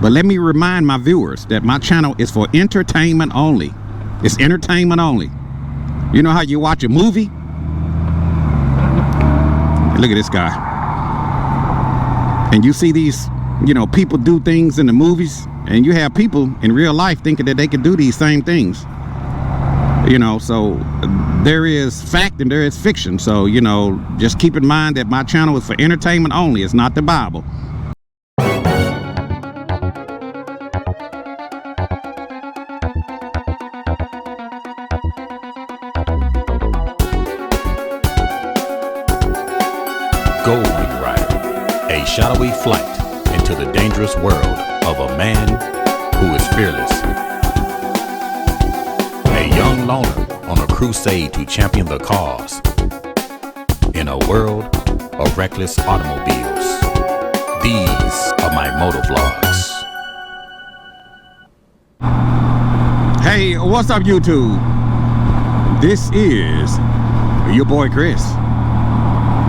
But let me remind my viewers that my channel is for entertainment only. It's entertainment only. You know how you watch a movie? Look at this guy. And you see these, you know, people do things in the movies, and you have people in real life thinking that they can do these same things. You know, so there is fact and there is fiction. So, you know, just keep in mind that my channel is for entertainment only. It's not the Bible. Goldwing Rider, a shadowy flight into the dangerous world of a man who is fearless. A young loner on a crusade to champion the cause in a world of reckless automobiles. These are my motovlogs. Hey, what's up, YouTube? This is your boy Chris,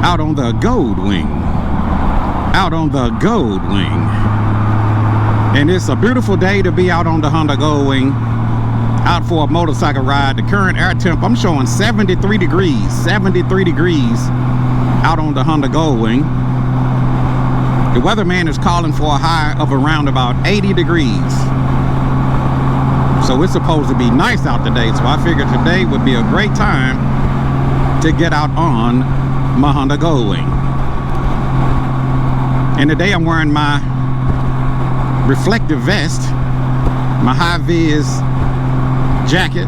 out on the Goldwing. Out on the Goldwing. And it's a beautiful day to be out on the Honda Goldwing, out for a motorcycle ride. The current air temp, I'm showing 73 degrees. 73 degrees out on the Honda Goldwing. The weatherman is calling for a high of around about 80 degrees. So it's supposed to be nice out today. So I figured today would be a great time to get out on my Honda Goldwing. And today I'm wearing my reflective vest, my high-vis jacket,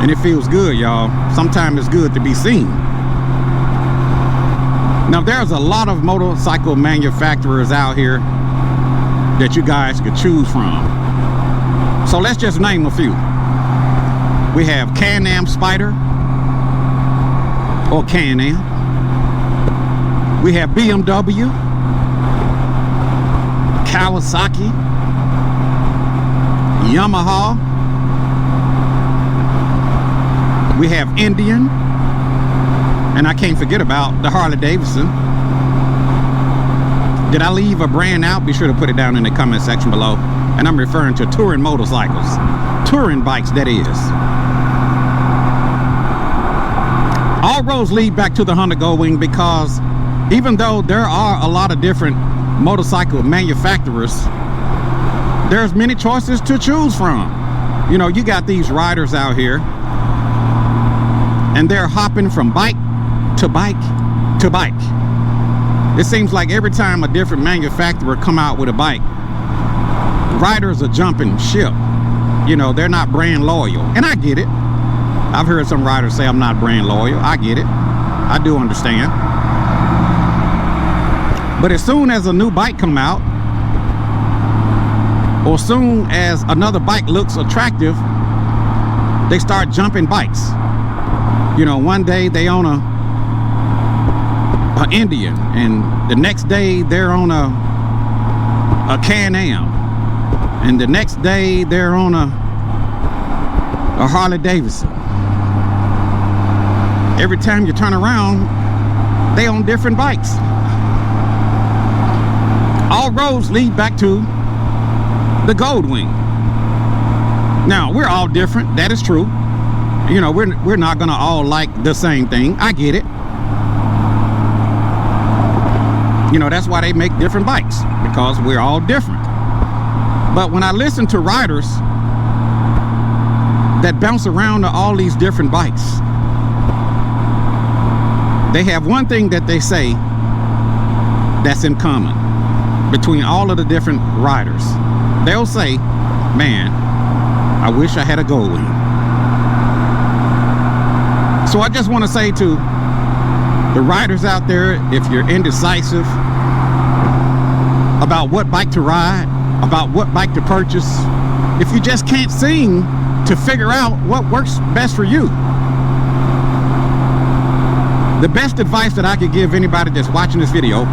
and it feels good, y'all. Sometimes it's good to be seen. Now, there's a lot of motorcycle manufacturers out here that you guys could choose from. So let's just name a few. We have Can-Am Spyder, or Can-Am. We have BMW, Kawasaki, Yamaha. We have Indian, and I can't forget about the Harley Davidson. Did I leave a brand out? Be sure to put it down in the comment section below. And I'm referring to touring motorcycles, touring bikes, that is. All roads lead back to the Honda Goldwing, because even though there are a lot of different motorcycle manufacturers, there's many choices to choose from. You know, you got these riders out here, and they're hopping from bike to bike to bike. It seems like every time a different manufacturer come out with a bike, riders are jumping ship. You know, they're not brand loyal, and I get it. I've heard some riders say I'm not brand loyal. I get it. I do understand. But as soon as a new bike come out, or soon as another bike looks attractive, they start jumping bikes. You know, one day they own a Indian, and the next day they're on a Can-Am, and the next day they're on a Harley Davidson. Every time you turn around, they own different bikes. All roads lead back to the Goldwing. Now, we're all different. That is true. You know, we're not gonna all like the same thing. I get it. You know, that's why they make different bikes, because we're all different. But when I listen to riders that bounce around to all these different bikes, they have one thing that they say that's in common between all of the different riders. They'll say, man, I wish I had a Goldwing. So I just want to say to the riders out there, if you're indecisive about what bike to ride, about what bike to purchase, if you just can't seem to figure out what works best for you, the best advice that I could give anybody that's watching this video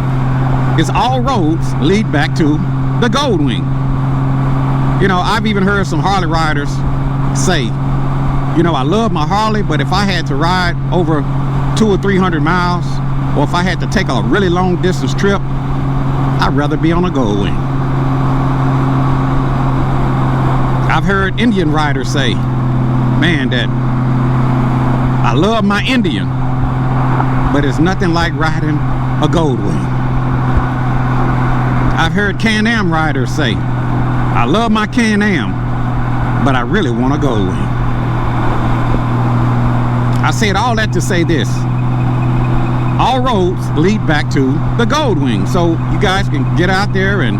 is all roads lead back to the Goldwing. You know, I've even heard some Harley riders say, you know, I love my Harley, but if I had to ride over 200 or 300 miles, or if I had to take a really long distance trip, I'd rather be on a Goldwing. I've heard Indian riders say, man, that I love my Indian, but it's nothing like riding a Goldwing. I've heard Can-Am riders say, I love my Can-Am, but I really want a Goldwing. I said all that to say this. All roads lead back to the Goldwing. So you guys can get out there and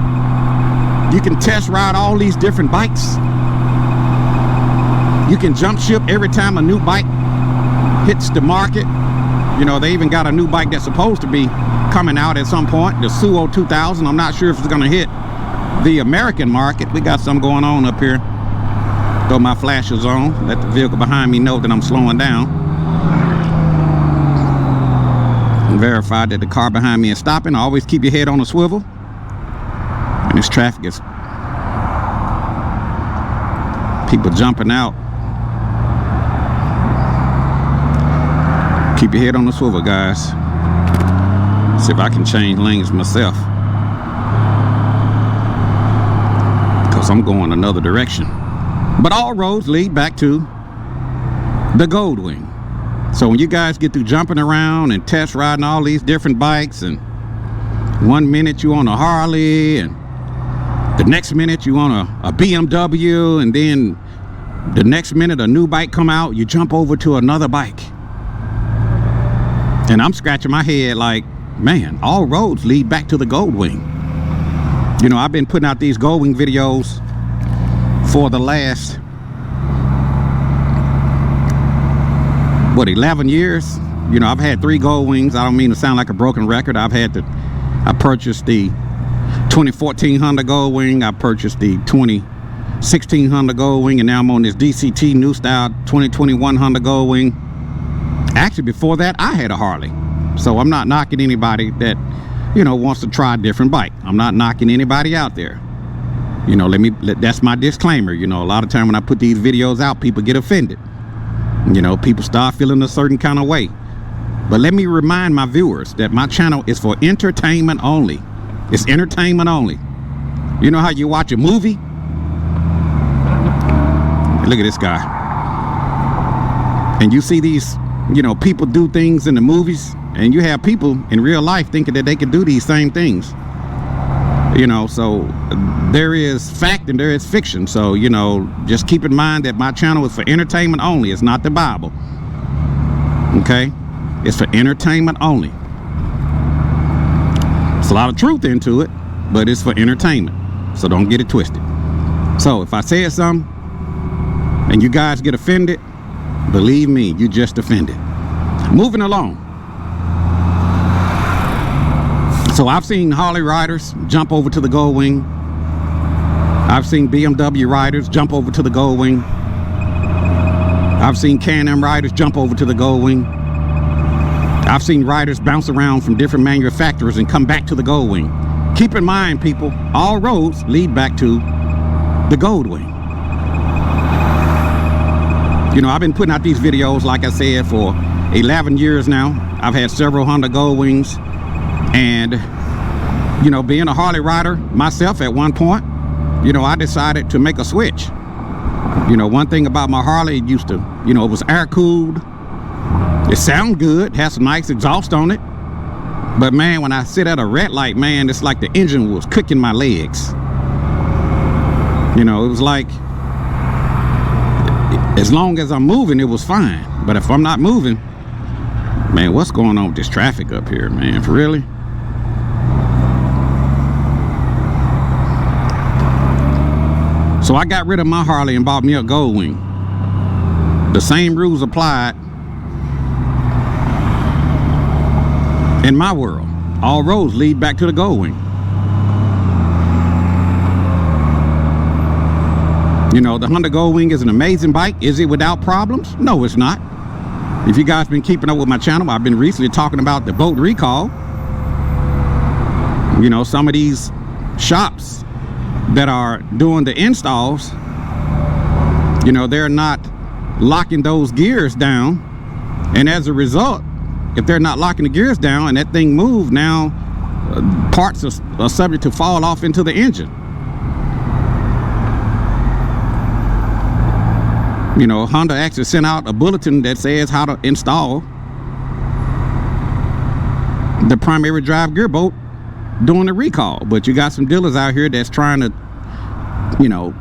you can test ride all these different bikes. You can jump ship every time a new bike hits the market. You know, they even got a new bike that's supposed to be coming out at some point, the Suo 2000. I'm not sure if it's going to hit the American market. We got some going on up here. Throw my flashers on, let the vehicle behind me know that I'm slowing down. And verify that the car behind me is stopping. Always keep your head on a swivel. And this traffic is people jumping out. Keep your head on the swivel, guys. See if I can change lanes myself, because I'm going another direction. But all roads lead back to the Goldwing. So when you guys get through jumping around and test riding all these different bikes, and 1 minute you on a Harley, and the next minute you on a BMW, and then the next minute a new bike come out, you jump over to another bike. And I'm scratching my head like, man, all roads lead back to the Goldwing. You know, I've been putting out these Goldwing videos for the last, 11 years. You know, I've had 3 Goldwings. I don't mean to sound like a broken record. I purchased the 2014 Honda Goldwing. I purchased the 2016 Honda Goldwing, and now I'm on this DCT new style 2021 Honda Goldwing. Actually, before that, I had a Harley. So I'm not knocking anybody that, you know, wants to try a different bike. I'm not knocking anybody out there. You know, that's my disclaimer. You know, a lot of time when I put these videos out, people get offended. You know, people start feeling a certain kind of way. But let me remind my viewers that my channel is for entertainment only. It's entertainment only. You know how you watch a movie? Look at this guy. And you see these, you know, people do things in the movies, and you have people in real life thinking that they can do these same things. You know, so there is fact and there is fiction. So, you know, just keep in mind that my channel is for entertainment only. It's not the Bible. Okay? It's for entertainment only. There's a lot of truth into it, but it's for entertainment. So don't get it twisted. So if I said something and you guys get offended, believe me, you just offended. Moving along. So I've seen Harley riders jump over to the Goldwing. I've seen BMW riders jump over to the Goldwing. I've seen Can-Am riders jump over to the Goldwing. I've seen riders bounce around from different manufacturers and come back to the Goldwing. Keep in mind, people, all roads lead back to the Goldwing. You know, I've been putting out these videos, like I said, for 11 years now. I've had several Honda Goldwings. And, you know, being a Harley rider myself at one point, you know, I decided to make a switch. You know, one thing about my Harley, it used to, you know, it was air cooled. It sounded good, has some nice exhaust on it. But man, when I sit at a red light, man, it's like the engine was cooking my legs. You know, it was like, as long as I'm moving, it was fine. But if I'm not moving, man, what's going on with this traffic up here, man? For really? So I got rid of my Harley and bought me a Goldwing. The same rules applied in my world. All roads lead back to the Goldwing. You know, the Honda Goldwing is an amazing bike. Is it without problems? No, it's not. If you guys been keeping up with my channel, I've been recently talking about the boat recall. You know, some of these shops that are doing the installs, you know, they're not locking those gears down. And as a result, if they're not locking the gears down and that thing moves, now parts are subject to fall off into the engine. You know, Honda actually sent out a bulletin that says how to install the primary drive gear bolt during the recall. But you got some dealers out here that's trying to, you know,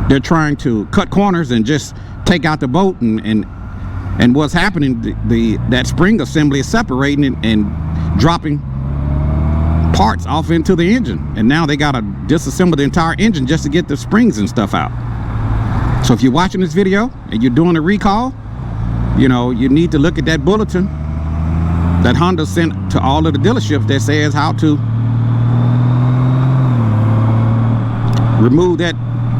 they're trying to cut corners and just take out the bolt, and what's happening, that spring assembly is separating and dropping parts off into the engine, and now they got to disassemble the entire engine just to get the springs and stuff out. So if you're watching this video and you're doing a recall, you know, you need to look at that bulletin that Honda sent to all of the dealerships that says how to remove that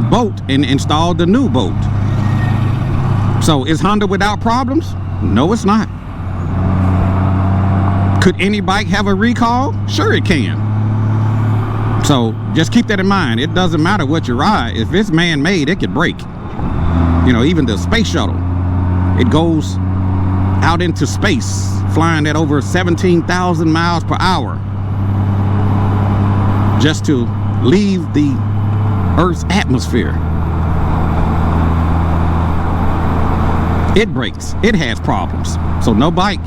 bolt and install the new bolt. So is Honda without problems? No, it's not. Could any bike have a recall? Sure it can. So just keep that in mind. It doesn't matter what you ride. If it's man-made, it could break. You know, even the space shuttle, it goes out into space, flying at over 17,000 miles per hour just to leave the Earth's atmosphere. It breaks. It has problems. So no bike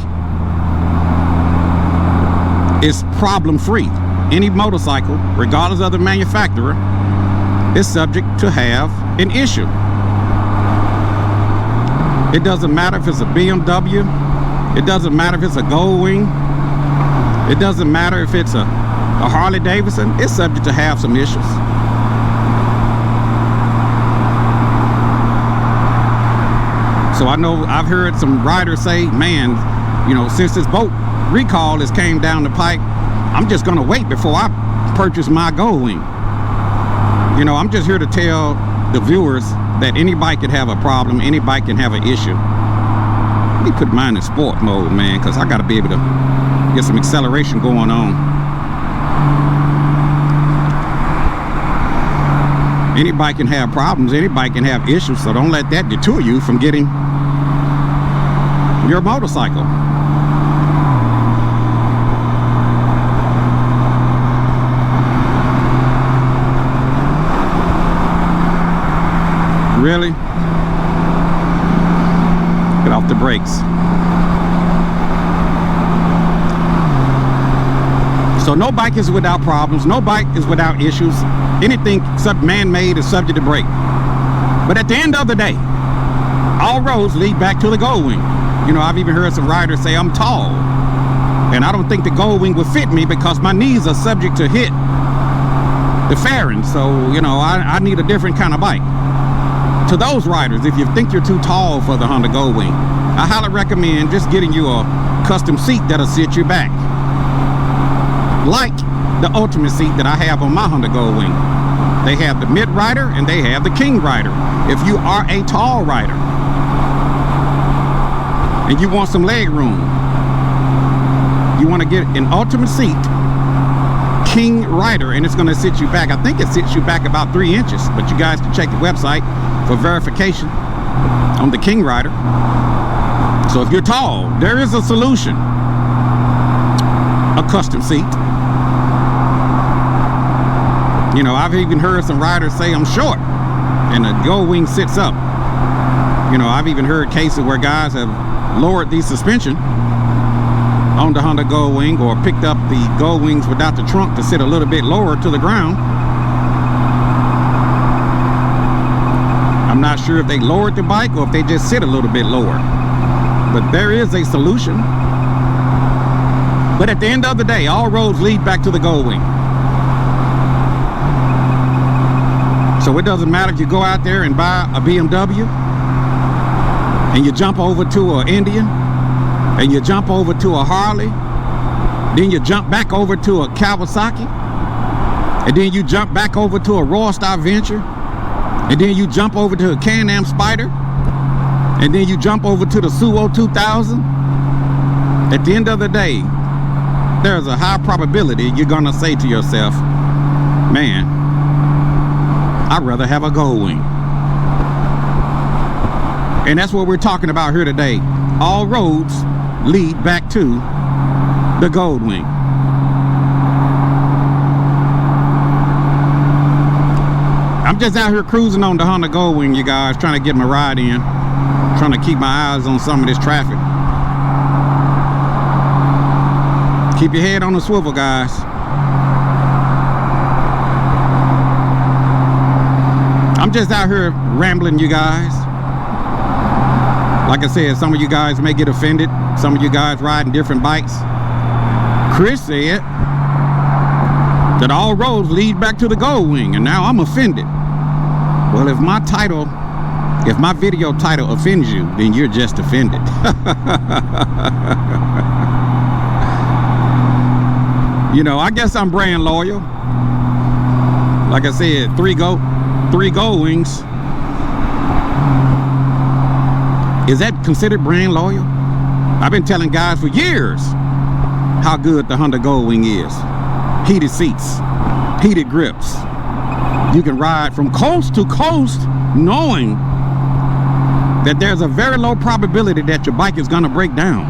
is problem-free. Any motorcycle, regardless of the manufacturer, is subject to have an issue. It doesn't matter if it's a BMW. It doesn't matter if it's a Goldwing. It doesn't matter if it's a Harley Davidson. It's subject to have some issues. So I know I've heard some riders say, man, you know, since this boat recall has came down the pipe, I'm just gonna wait before I purchase my Goldwing. You know, I'm just here to tell the viewers that any bike can have a problem, any bike can have an issue. Let me put mine in sport mode, man, because I gotta be able to get some acceleration going on. Any bike can have problems, any bike can have issues, so don't let that deter you from getting your motorcycle. Really? Get off the brakes. So no bike is without problems, no bike is without issues. Anything except man-made is subject to break. But at the end of the day, all roads lead back to the Goldwing. You know, I've even heard some riders say I'm tall, and I don't think the Goldwing would fit me because my knees are subject to hit the fairing. So, you know, I need a different kind of bike. To those riders, if you think you're too tall for the Honda Goldwing, I highly recommend just getting you a custom seat that'll sit you back, like the Ultimate seat that I have on my Honda Goldwing. They have the mid rider and they have the king rider. If you are a tall rider and you want some leg room, you want to get an Ultimate seat, king rider, and it's going to sit you back. I think it sits you back about 3 inches, but you guys can check the website for verification on the king rider. So if you're tall, there is a solution. A custom seat. You know, I've even heard some riders say I'm short and the Goldwing sits up. You know, I've even heard cases where guys have lowered the suspension on the Honda Goldwing or picked up the Goldwings without the trunk to sit a little bit lower to the ground. I'm not sure if they lowered the bike or if they just sit a little bit lower. But there is a solution. But at the end of the day, all roads lead back to the Goldwing. So it doesn't matter if you go out there and buy a BMW and you jump over to an Indian and you jump over to a Harley, then you jump back over to a Kawasaki, and then you jump back over to a Royal Star Venture, and then you jump over to a Can-Am Spider, and then you jump over to the Suwo 2000. At the end of the day, there's a high probability you're gonna say to yourself, man, I'd rather have a Goldwing. And that's what we're talking about here today. All roads lead back to the Goldwing. I'm just out here cruising on the Honda Goldwing, you guys, trying to get my ride in. Trying to keep my eyes on some of this traffic. Keep your head on the swivel, guys. I'm just out here rambling, you guys. Like I said, some of you guys may get offended. Some of you guys riding different bikes. Chris said that all roads lead back to the Goldwing, and now I'm offended. Well, if my video title offends you, then you're just offended. You know, I guess I'm brand loyal. Like I said, three Goldwings. Is that considered brand loyal? I've been telling guys for years how good the Honda Goldwing is. Heated seats, heated grips. You can ride from coast to coast knowing that there's a very low probability that your bike is gonna break down.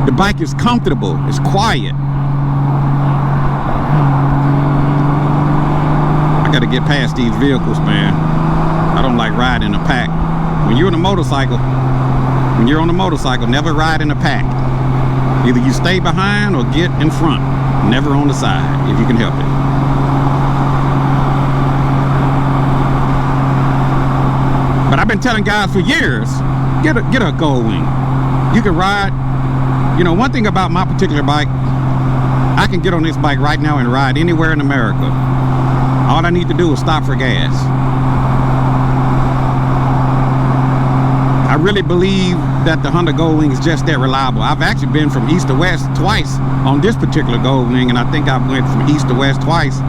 The bike is comfortable, it's quiet. I gotta get past these vehicles, man. I don't like riding in a pack. When you're on a motorcycle, never ride in a pack. Either you stay behind or get in front. Never on the side, if you can help it. But I've been telling guys for years, get a Goldwing. You can ride. You know, one thing about my particular bike, I can get on this bike right now and ride anywhere in America. All I need to do is stop for gas. I really believe that the Honda Goldwing is just that reliable. I've actually been from east to west twice on this particular Goldwing, and I think I went from east to west twice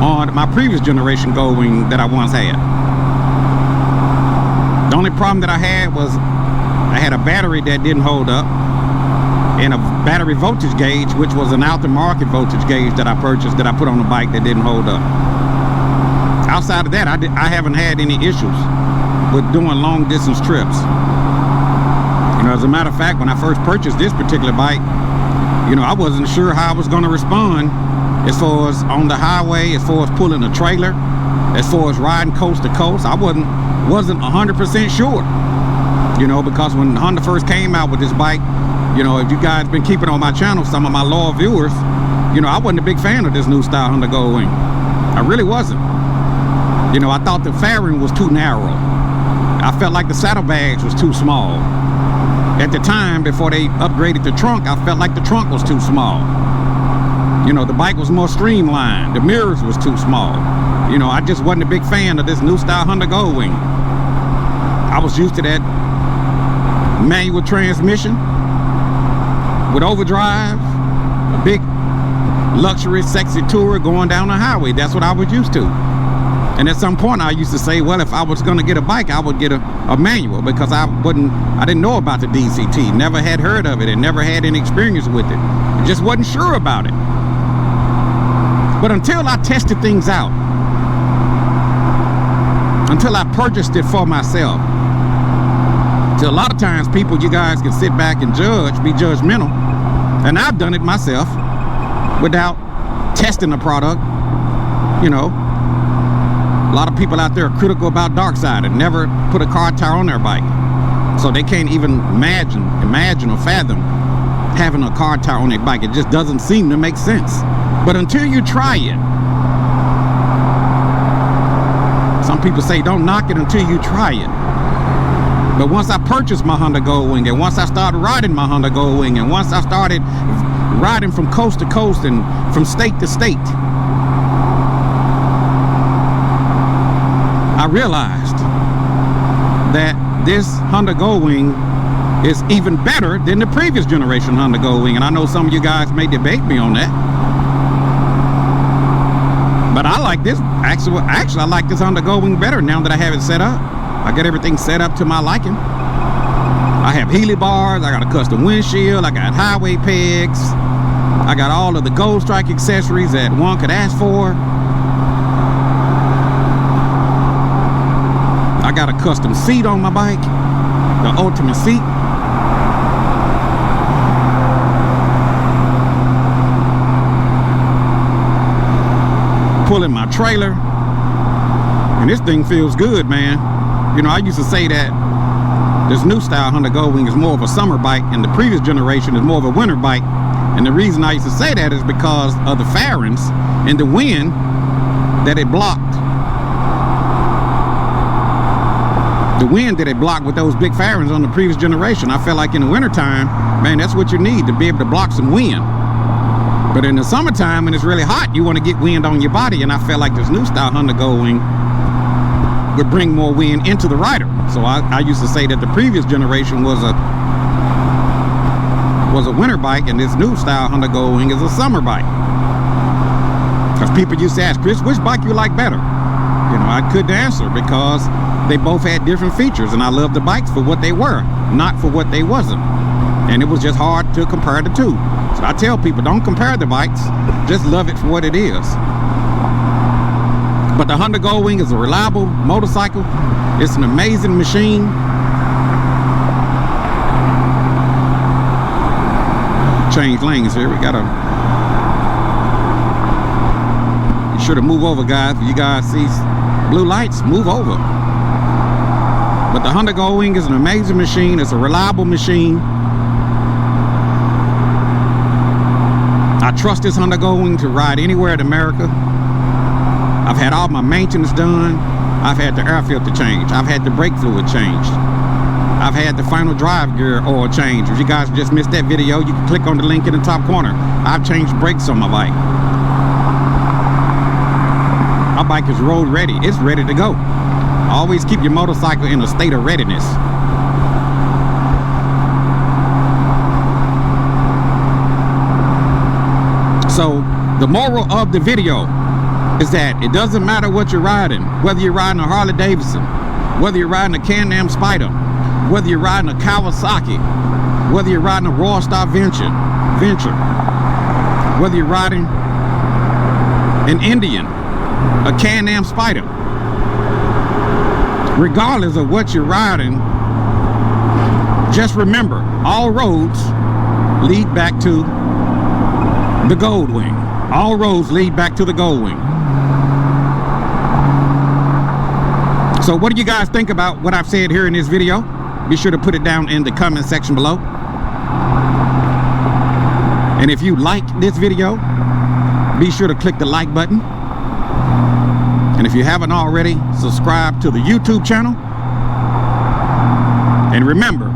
on my previous generation Goldwing that I once had. The only problem that I had was I had a battery that didn't hold up and a battery voltage gauge, which was an aftermarket voltage gauge that I purchased, that I put on the bike, that didn't hold up. Outside of that, I haven't had any issues with doing long distance trips. You know, as a matter of fact, when I first purchased this particular bike, you know, I wasn't sure how I was going to respond as far as on the highway, as far as pulling a trailer, as far as riding coast to coast. I wasn't 100% sure, you know, because when Honda first came out with this bike, you know, if you guys been keeping on my channel, some of my loyal viewers, you know, I wasn't a big fan of this new style Honda Goldwing. I really wasn't. You know, I thought the fairing was too narrow. I felt like the saddlebags was too small. At the time, before they upgraded the trunk, I felt like the trunk was too small. You know, the bike was more streamlined. The mirrors was too small. You know, I just wasn't a big fan of this new style Honda Goldwing. I was used to that manual transmission with overdrive, a big luxury sexy tourer going down the highway. That's what I was used to. And at some point I used to say, well, if I was going to get a bike, I would get a manual, because I didn't know about the DCT, never had heard of it, and never had any experience with it. I just wasn't sure about it. But until I tested things out, until I purchased it for myself, so a lot of times people, you guys can sit back and judge, be judgmental, and I've done it myself without testing the product. You know, a lot of people out there are critical about dark side and never put a car tire on their bike, so they can't even imagine or fathom having a car tire on their bike. It just doesn't seem to make sense. But until you try it, some people say don't knock it until you try it. But once I purchased my Honda Goldwing, and once I started riding my Honda Goldwing, and once I started riding from coast to coast and from state to state, I realized that this Honda Goldwing is even better than the previous generation Honda Goldwing. And I know some of you guys may debate me on that, but I like this. Actually, I like this Honda Goldwing better now that I have it set up. I got everything set up to my liking. I have Healy bars, I got a custom windshield, I got highway pegs, I got all of the Gold Strike accessories that one could ask for. I got a custom seat on my bike, the ultimate seat. Pulling my trailer, And this thing feels good, man. You know, I used to say that this new style Honda Goldwing is more of a summer bike, and the previous generation is more of a winter bike. And the reason I used to say that is because of the fairings and the wind that it blocked. The wind that it blocked with those big fairings on the previous generation. I felt like in the wintertime, man, that's what you need to be able to block some wind. But in the summertime, when it's really hot, you want to get wind on your body. And I felt like this new style Honda Goldwing would bring more wind into the rider. So I used to say that the previous generation was a winter bike, and this new style Honda Goldwing is a summer bike. Because people used to ask, Chris, which bike you like better? You know, I couldn't answer because they both had different features, and I loved the bikes for what they were, not for what they wasn't. And it was just hard to compare the two. So I tell people, don't compare the bikes, just love it for what it is. But the Honda Goldwing is a reliable motorcycle. It's an amazing machine. Change lanes here. We gotta be sure to move over, guys. If you guys see blue lights, move over. But the Honda Goldwing is an amazing machine. It's a reliable machine. I trust this Honda Goldwing to ride anywhere in America. I've had all my maintenance done. I've had the air filter changed. I've had the brake fluid changed. I've had the final drive gear oil changed. If you guys just missed that video, you can click on the link in the top corner. I've changed brakes on my bike. My bike is road ready. It's ready to go. Always keep your motorcycle in a state of readiness. So the moral of the video is that it doesn't matter what you're riding, whether you're riding a Harley Davidson, whether you're riding a Can-Am Spyder, whether you're riding a Kawasaki, whether you're riding a Royal Star Venture, whether you're riding an Indian, a Can-Am Spyder, regardless of what you're riding, just remember, all roads lead back to the Goldwing. All roads lead back to the Goldwing. So what do you guys think about what I've said here in this video? Be sure to put it down in the comment section below. And if you like this video, be sure to click the like button. And if you haven't already, subscribe to the YouTube channel. And remember,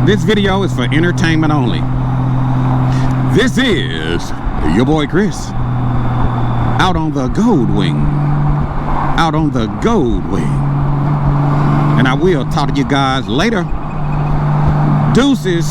this video is for entertainment only. This is your boy Chris, out on the Goldwing. Out on the Goldwing. And I will talk to you guys later. Deuces.